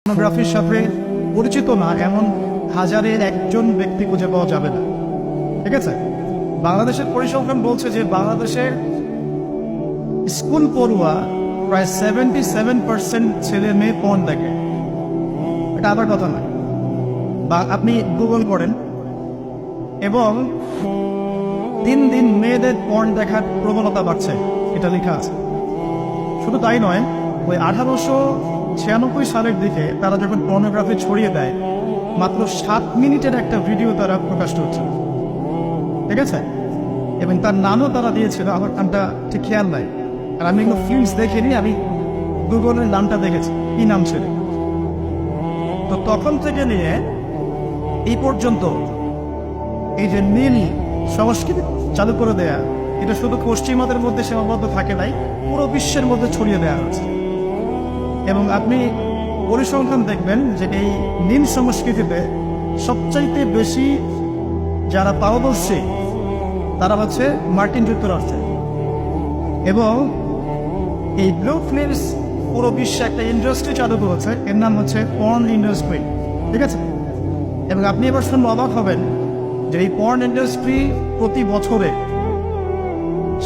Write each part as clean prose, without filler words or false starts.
পর্নোগ্রাফির সাথে পরিচিত না এমন হাজারের একজন ব্যক্তি খুঁজে পাওয়া যাবে না। ঠিক আছে, বাংলাদেশের পরিসংখ্যান বলছে যে বাংলাদেশের স্কুল পড়ুয়া প্রায় 77% ছেলে মেয়ে পর্ন দেখে। এটা আবার কথা নয়, বা আপনি গুগল করেন এবং দিন দিন মেয়েদের পর্ন দেখার প্রবণতা বাড়ছে, এটা লেখা আছে। শুধু তাই নয়, ওই 1896 সালের দিকে তারা যখন পর্নোগ্রাফি ছড়িয়ে দেয়, মাত্র 7 মিনিটের একটা ভিডিও তারা প্রকাশ করছে। ঠিক আছে, এবং তার নামও তারা দিয়েছিল, আমার নামটা ঠিক খেয়াল নাই, আর আমি এগুলো ফিল্মস দেখিনি, আমি গুগলের নামটা দেখেছি কি নাম ছিল। তো তখন থেকে নিয়ে এই পর্যন্ত এই যে নীল সংস্কৃতি চালু করে দেয়া, এটা শুধু পশ্চিমাদের মধ্যে সীমাবদ্ধ থাকে নাই, পুরো বিশ্বের মধ্যে ছড়িয়ে দেওয়া হয়েছে। এবং আপনি পরিসংখ্যান দেখবেন যে এই নীল সংস্কৃতিতে সবচাইতে বেশি যারা পারদর্শী তারা হচ্ছে মার্কিন যুক্তরাষ্ট্রে। এবং এই ব্লু ফিল্মস পুরো বিশ্বে একটা ইন্ডাস্ট্রি চালু করেছে, এর নাম হচ্ছে পর্ন ইন্ডাস্ট্রি। ঠিক আছে, এবং আপনি এবার শুনলে অবাক হবেন যে এই পর্ন ইন্ডাস্ট্রি প্রতি বছরে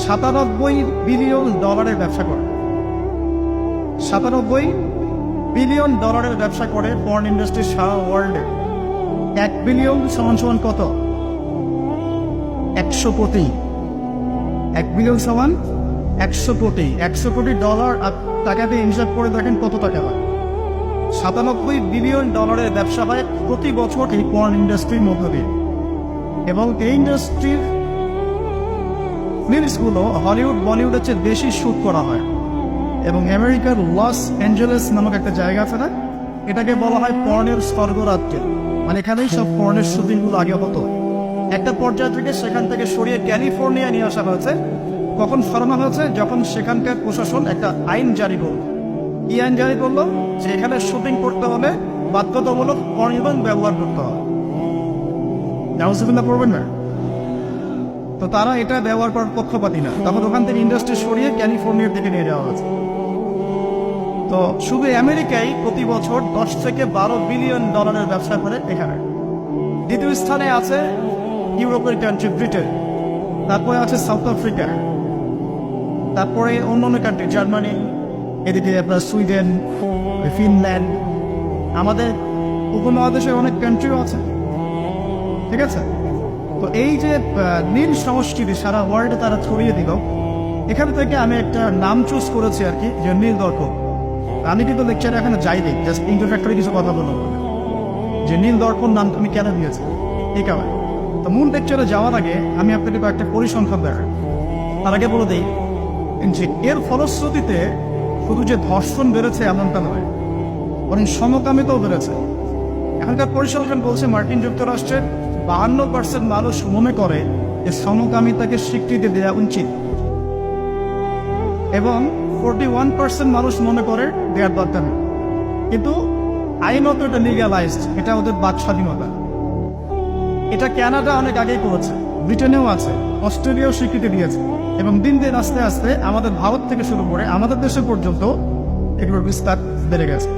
97 বিলিয়ন ডলারের ব্যবসা করে। 97 বিলিয়ন ডলারের ব্যবসা করে পর্ন ইন্ডাস্ট্রি সারা ওয়ার্ল্ডে। 1 বিলিয়ন সমান সমান কত? 100 কোটি। 1 বিলিয়ন সমান 100 কোটি। 100 কোটি ডলার টাকা দিয়ে হিসাব করে দেখেন কত টাকা হয়। 97 বিলিয়ন ডলারের ব্যবসা হয় প্রতি বছর এই পর্ন ইন্ডাস্ট্রির মধ্য দিয়ে। এবং এই ইন্ডাস্ট্রির ফিল্মসগুলো হলিউড বলিউডের চেয়ে বেশি শুট করা হয়। এবং আমেরিকার লস অ্যাঞ্জেলেস নামক একটা জায়গা আছে না, এটাকে বলা হয় পর্নের স্বর্গরাজ্য। মানে এখানেই সব পর্নের শুটিংগুলো আগে হতো। একটা পর্যায় থেকে সেখান থেকে সরিয়ে ক্যালিফোর্নিয়া নিয়ে আসা হয়েছে। কখন সরানো হয়েছে? যখন সেখানকার প্রশাসন একটা আইন জারি করল। কি আইন জারি করলো? যে এখানে শুটিং করতে হলে বাধ্যতামূলক পর্ন ব্যবহার করতে হবে। নাউজুবিল্লাহ পড়বেন না। তো তারা এটা ব্যবহার করার পক্ষপাতী না, তখন ওখান থেকে ইন্ডাস্ট্রি সরিয়ে ক্যালিফোর্নিয়ার দিকে নিয়ে যাওয়া হয়েছে। তো শুধু আমেরিকায় প্রতি বছর 10 থেকে 12 বিলিয়ন ডলারের ব্যবসা করে এখানে। দ্বিতীয় স্থানে আছে ইউরোপের কান্ট্রি ব্রিটেন, তারপরে আছে সাউথ আফ্রিকা, তারপরে অন্যান্য কান্ট্রি জার্মানি, এদিকে আপনার সুইডেন, ফিনল্যান্ড, আমাদের উপমহাদেশে অনেক কান্ট্রিও আছে। ঠিক আছে, তো এই যে নীল সংস্কৃতি সারা ওয়ার্ল্ডে তারা ছড়িয়ে দিল, এখান থেকে আমি একটা নাম চুজ করেছি আর কি, যে নীল দর্পণ। আমি কিন্তু লেকচারে এখানে যাইনি, জাস্ট ইন্ট্রোডাক্টরি কিছু কথা বলবো যে নীল দর্পণ নাম তুমি কেন দিয়েছে এই কারণে। তো মূল লেকচারে যাওয়ার আগে আমি আপনাকে একটা পরিসংখ্যান দেখাই। তার আগে বলে দিই যে এর ফলশ্রুতিতে শুধু যে ধর্ষণ বেড়েছে এমনটা নয়, বরং সমকামিতাও বেড়েছে। এখনকার পরিসংখ্যান বলছে মার্কিন যুক্তরাষ্ট্রের 52% মানুষ মনে করে যে সমকামিতাকে স্বীকৃতি দেওয়া উচিত, এবং 41% মানুষ মনে করে দেওয়ার দরকার নেই। কিন্তু আইনত এটা লিগালাইজড, এটা ওদের বাক স্বাধীনতা। এটা কানাডা অনেক আগেই করেছে, ব্রিটেনেও আছে, অস্ট্রেলিয়াও স্বীকৃতি দিয়েছে, এবং দিন দিন আস্তে আস্তে আমাদের ভারত থেকে শুরু করে আমাদের দেশে পর্যন্ত এগুলোর বিস্তার বেড়ে গেছে।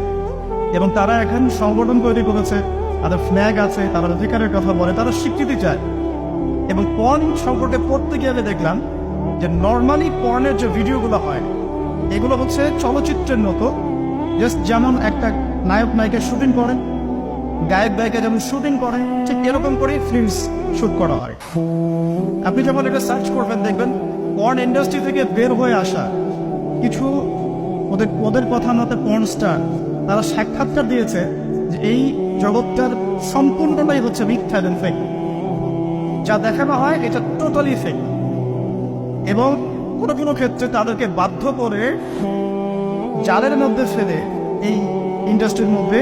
এবং তারা এখন সংগঠন তৈরি করেছে, তাদের ফ্ল্যাগ আছে, তারা অধিকারের কথা বলে, তারা স্বীকৃতি চায়। এবং পর্ন সম্পর্কে পড়তে গেলে দেখলাম যে নর্মালি পর্নের যে ভিডিওগুলো হয় এগুলো হচ্ছে চলচ্চিত্রের মতো, জাস্ট যেমন একটা নায়ক নায়িকা শুটিং করে, গায়ক গায়িকা যেমন শুটিং করে, ঠিক এরকম করেই ফিল্মস শুট করা হয়। আপনি যখন এটা সার্চ করবেন দেখবেন পর্ন ইন্ডাস্ট্রি থেকে বের হয়ে আসা কিছু ওদের কথা মতে পর্ন স্টার, তারা সাক্ষাৎকার দিয়েছে যে এই জগৎটার সম্পূর্ণটাই হচ্ছে মিথ্যা এবং ফেক। যা দেখানো হয় এটা টোটালি ফেক। এবং কোনো কোনো ক্ষেত্রে তাদেরকে বাধ্য করে জালের মধ্যে ফেলে এই ইন্ডাস্ট্রির মধ্যে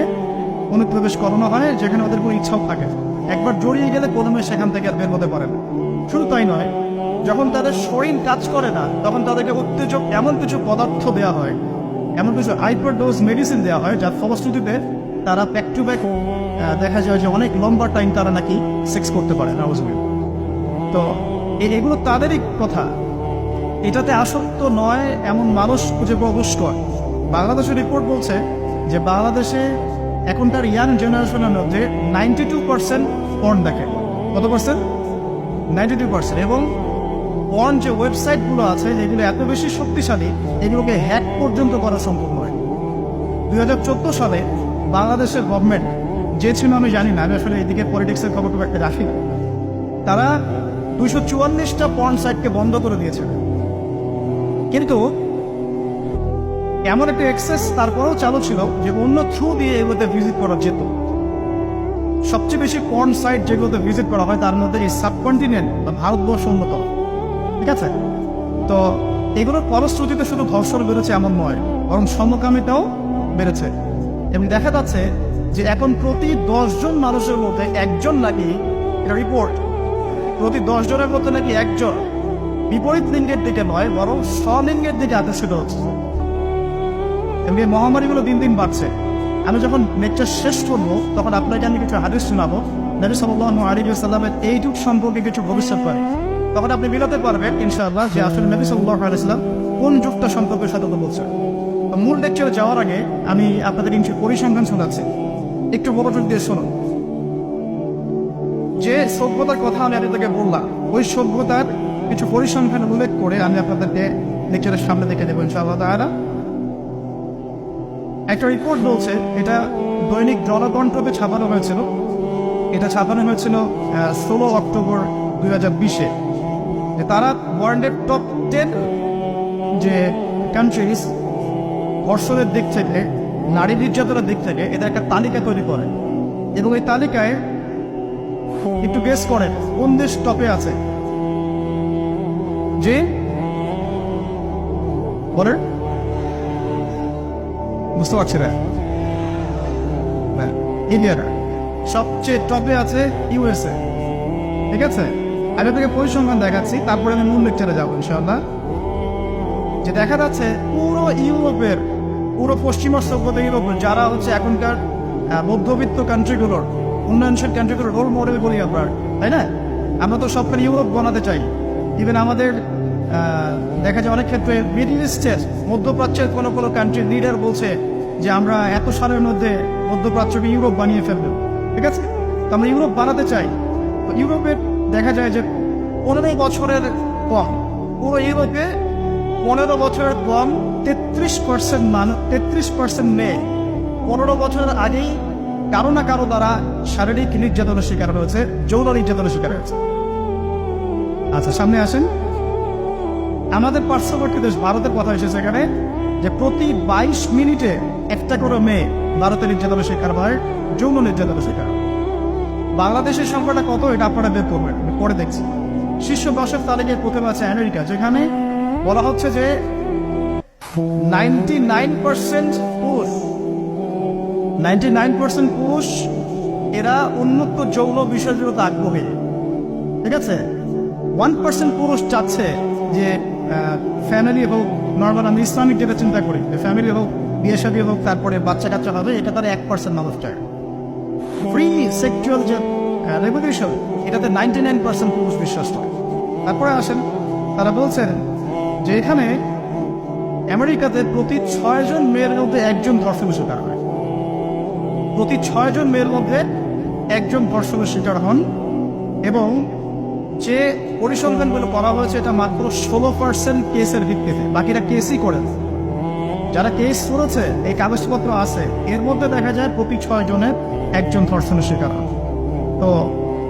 অনুপ্রবেশ করানো হয়, যেখানে ওদের কোনো ইচ্ছাও থাকে। একবার জড়িয়ে গেলে প্রথমে সেখান থেকে আর বের হতে পারে না। শুধু তাই নয়, যখন তাদের শরীর কাজ করে না তখন তাদেরকে উত্তেজক এমন কিছু পদার্থ দেওয়া হয়, এমন কিছু হাইপার ডোজ মেডিসিন দেওয়া হয়, যার ফলশ্রুতিতে তারা ব্যাক টু ব্যাক দেখা যায় যে অনেক লম্বা টাইম তারা নাকি সেক্স করতে পারে না। তো এগুলো তাদেরই কথা, এটাতে আসক্ত নয় এমন মানুষ খুঁজে পাওয়া দুষ্কর। বাংলাদেশের রিপোর্ট বলছে যে বাংলাদেশে এখনকার ইয়াং জেনারেশনের মধ্যে 92% পর্ন দেখে। কত পার্সেন্ট? 92%। এবং পর্ন যে ওয়েবসাইটগুলো আছে যেগুলো এত বেশি শক্তিশালী, এগুলোকে হ্যাক পর্যন্ত করা সম্ভব নয়। 2014 সালে বাংলাদেশের গভর্নমেন্ট যে ছিল আমি জানি না, আমি আসলে এদিকে পলিটিক্সের খবর খুব একটা রাখি, তারা 244টা পর্ন সাইটকে বন্ধ করে দিয়েছে। কিন্তু এমন একটা অ্যাক্সেস তারপরেও চালু ছিল যে অন্য থ্রু দিয়ে এগুলোতে ভিজিট করা যেত। সবচেয়ে বেশি পর্ন সাইট যেগুলোতে ভিজিট করা হয় তার মধ্যে এই সাবকন্টিনেন্ট বা ভারতবর্ষ অন্যতম। ঠিক আছে, তো এগুলোর ফলশ্রুতিতে শুধু ধর্ষণ বেড়েছে এমন নয়, বরং সমকামিতাও বেড়েছে। এবং দেখা যাচ্ছে যে এখন প্রতি 10 জন মানুষের মধ্যে একজন নাকি, এটা রিপোর্ট, প্রতি 10 জনের মধ্যে নাকি একজন বিপরীত লিঙ্গের দিকে নয় বরং স্বলিঙ্গের দিকে আকর্ষিত হচ্ছে। এবং এই মহামারীগুলো দিন দিন বাড়ছে। আমি যখন লেকচার শেষ করবো তখন আপনাকে আমি কিছু হাদিস শোনাবো, নবী সাল্লাল্লাহু আলাইহি ওয়াসাল্লামের এই যুগ সম্পর্কে কিছু ভবিষ্যৎবাণী। তখন আপনি মিলাতে পারবেন ইনশাআল্লাহ যে আসলে নবী সাল্লাল্লাহু আলাইহি ওয়াসাল্লাম কোন যুগটা সম্পর্কে সাথে বলছেন। তো মূল লেকচারে যাওয়ার আগে আমি আপনাদের কিছু পরিসংখ্যান শোনাচ্ছি, একটু মনোযোগ দিয়ে শুনুন। যে সভ্যতার কথা আমি আপনাদেরকে বললাম, ওই সভ্যতার কিছু পরিসংখ্যান উল্লেখ করে আমি আপনাদেরকে লেকচারের সামনে দেখে দেবো ইনশাআল্লাহ তাআলা। একটা রিপোর্ট বলছে, এটা দৈনিক জনকণ্ঠকে ছাপানো হয়েছিল। এটা ছাপানো হয়েছিল 16 অক্টোবর 2020-এ। তারা ওয়ার্ল্ডের টপ 10 যে কান্ট্রিজ ধর্ষণের দিক থেকে, নারী নির্যাতনের দিক থেকে এটা একটা তালিকা তৈরি করে। এবং এই তালিকায় একটু গেস করেন কোন দেশ টপে আছে। যে বলেন, বুঝতে পারছি না, ইন্ডিয়াটা সবচেয়ে টপে আছে ইউএসএ। ঠিক আছে, আমি আপনাকে পরিসংখ্যান দেখাচ্ছি, তারপরে আমি মূল লেকচারে যাবো ইনশাআল্লাহ। যে দেখা যাচ্ছে পুরো ইউরোপের, পুরো পশ্চিমা সভ্যতা ইউরোপের যারা হচ্ছে এখনকার মধ্যবিত্ত কান্ট্রিগুলোর, উন্নয়নশীল কান্ট্রিগুলোর রোল মডেল বলি আমরা, তাই না? আমরা তো সবখানে ইউরোপ বানাতে চাই। ইভেন আমাদের দেখা যায় অনেক ক্ষেত্রে মিডল ইস্টের, মধ্যপ্রাচ্যের কোনো কোনো কান্ট্রির লিডার বলছে যে আমরা এত সালের মধ্যে মধ্যপ্রাচ্যকে ইউরোপ বানিয়ে ফেলবো। ঠিক আছে, তো আমরা ইউরোপ বানাতে চাই। তো ইউরোপের দেখা যায় যে 15 বছরের কম, পুরো ইউরোপে 15 বছরের কম 33% মেয়ে 15 বছরের আগেই কারো না কারো দ্বারা শারীরিক নির্যাতনের শিকার হয়েছে, যৌন নির্যাতনের শিকার হয়েছে। আচ্ছা, সামনে আসেন। আমাদের পার্শ্ববর্তী দেশ ভারতের কথা এসেছে এখানে, যে প্রতি 22 মিনিটে একটা করে মেয়ে ভারতের নির্যাতনের শিকার হয়, যৌন নির্যাতনের শিকার। বাংলাদেশের সংখ্যাটা কত এটা আপনারা বের করবেন, পরে দেখছি। শীর্ষ 10-এর তালিকায় প্রথমে আছে আমেরিকা, যেখানে বলা হচ্ছে যে 99% পুরুষ, 99% পুরুষ এরা উন্মুক্ত যৌন বিষয়গুলোতে আগ্রহী। ঠিক আছে, 1% পুরুষ চাচ্ছে যে ফ্যামিলি হোক, নর্মাল আমি ইসলামিক যেটা চিন্তা করি, ফ্যামিলি হোক, বিয়ে শাদী হোক, তারপরে বাচ্চা কাচ্চা হবে, এটা তারা 1% মানুষ চায়। ফ্রি সেক্সুয়াল যে রেভলিউশন, এটাতে 99% পুরুষ বিশ্বাস করে। তারপরে আসেন, তারা বলছেন যে এখানে আমেরিকাতে প্রতি 6 জন মেয়ের মধ্যে একজন ধর্ষণের শিকার হয়। প্রতি 6 জন মেয়ের মধ্যে একজন ধর্ষণের শিকার হন। এবং যে পরিসংখ্যানগুলো করা হয়েছে এটা মাত্র 16% কেসের ভিত্তিতে, বাকিরা কেসই করে। যারা কেস করেছে, এই কাগজপত্র আছে, এর মধ্যে দেখা যায় প্রতি 6 জনের একজন ধর্ষণের শিকার হন। তো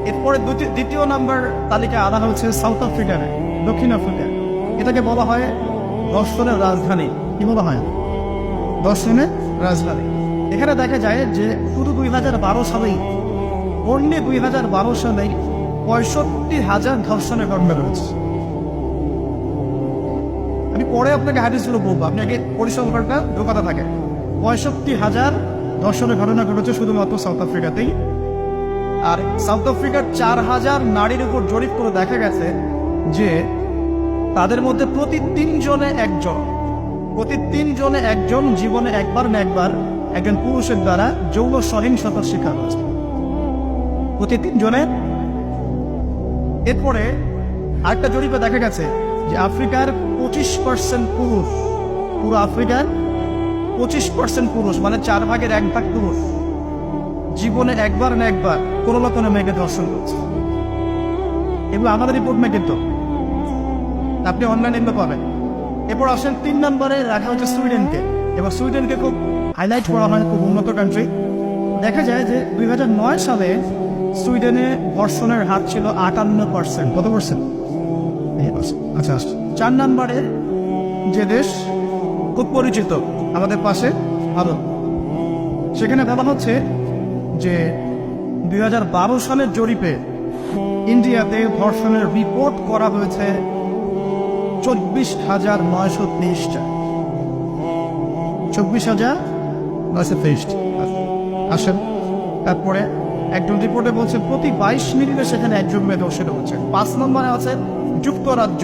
এরপরে দ্বিতীয় নাম্বার তালিকায় আনা হয়েছে সাউথ আফ্রিকার, দক্ষিণ আফ্রিকা। এটাকে বলা হয় ধর্ষণের রাজধানী। কি বলা হয়? ধর্ষণের রাজধানী। এখানে দেখা যায় যে শুধু 2012 সালেই, অন্য 2012 সালেই 65,000 ধর্ষণের ঘটনা রয়েছে। আমি পরে আপনাকে হাদিসগুলো বলবো, আপনি আগে পরিসংখ্যানটা ঢোকাতে থাকে। 65,000 ধর্ষণের ঘটনা ঘটেছে শুধুমাত্র সাউথ আফ্রিকাতেই। আর সাউথ আফ্রিকার 4,000 নারীর উপর জরিপ করে দেখা গেছে যে তাদের মধ্যে প্রতি 3 জনে একজন জীবনে একবার না একবার একজন পুরুষের দ্বারা যৌন সহিংসতার শিকার হয়েছে। প্রতি 3 জনের। এরপরে আরেকটা জরিপে দেখা গেছে যে আফ্রিকার 25% পুরুষ, পুরো আফ্রিকার 25% পুরুষ, মানে 4 ভাগের 1 ভাগ পুরুষ, জীবনে একবার না একবার কোনো না কোনো মেয়েকে ধর্ষণ করছে। এগুলো আমাদের রিপোর্ট কিন্তু আপনি অনলাইনে এগুলো পাবেন। এরপর আসেন 3 নম্বরে রাখা হচ্ছে সুইডেনকে। এবার সুইডেনকে খুব হাইলাইট করা হয়, খুব উন্নত কান্ট্রি। দেখা যায় যে 2009 সালে সুইডেনে ধর্ষণের হার ছিল 58%। কত পার্সেন্ট? আচ্ছা, 4 নম্বরে যে দেশ খুব পরিচিত আমাদের পাশে ভারত, সেখানে বলা হচ্ছে যে 2012 সালের জরিপে ইন্ডিয়াতে ধর্ষণের রিপোর্ট করা হয়েছে 24,923টা। 24,923। আসেন তারপরে একজন রিপোর্টে বলছে প্রতি 22 মিনিটে সেখানে একজন মেয়ে ধর্ষিত হচ্ছে। 5 নম্বরে আছে যুক্তরাজ্য।